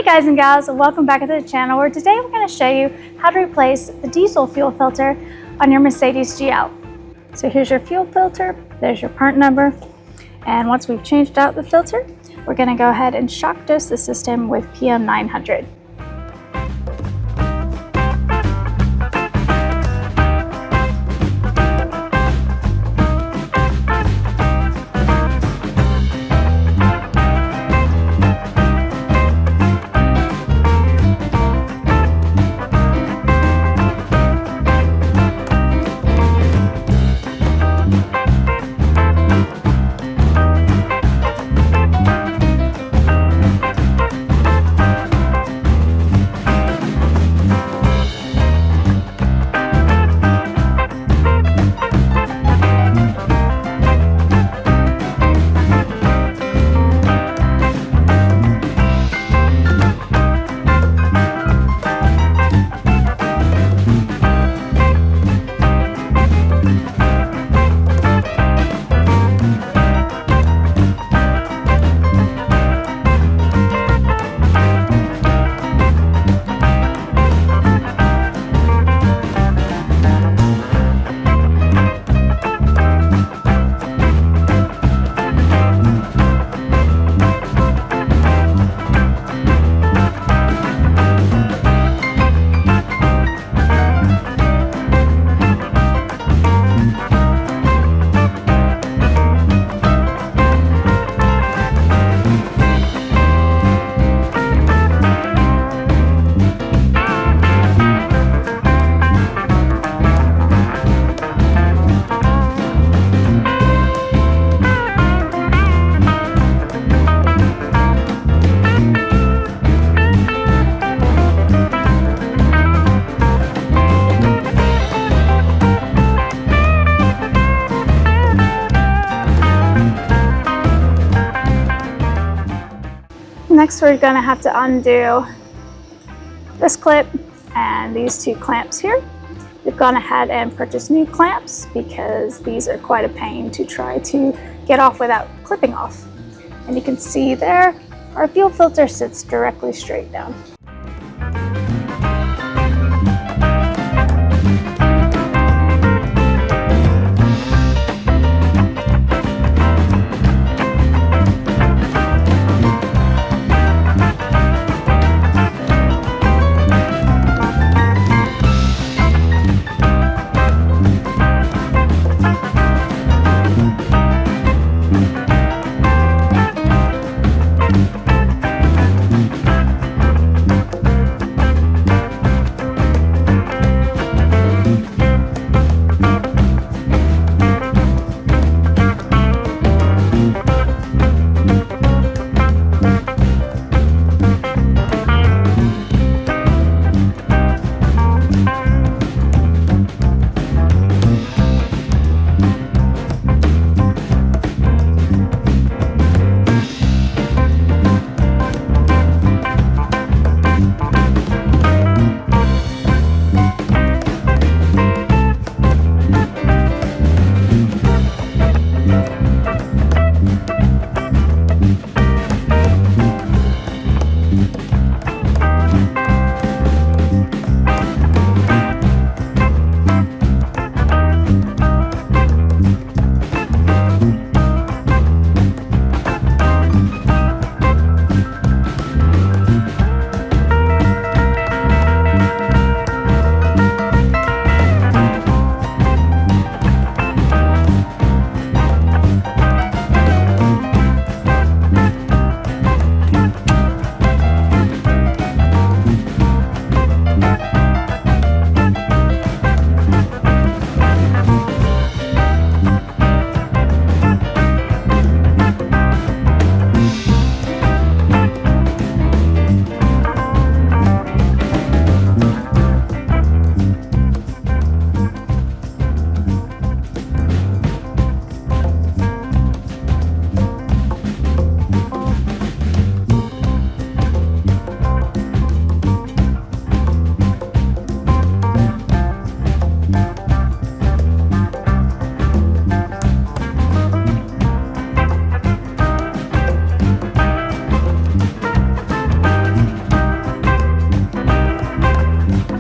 guys and gals, welcome back to the channel where today we're going to show you how to replace the diesel fuel filter on your Mercedes GL. So here's your fuel filter, there's your part number, and once we've changed out the filter, we're going to go ahead and shock dose the system with PM 900. Next, we're going to have to undo this clip and these two clamps here. We've gone ahead and purchased new clamps because these are quite a pain to try to get off without clipping off. And you can see there, our fuel filter sits directly straight down.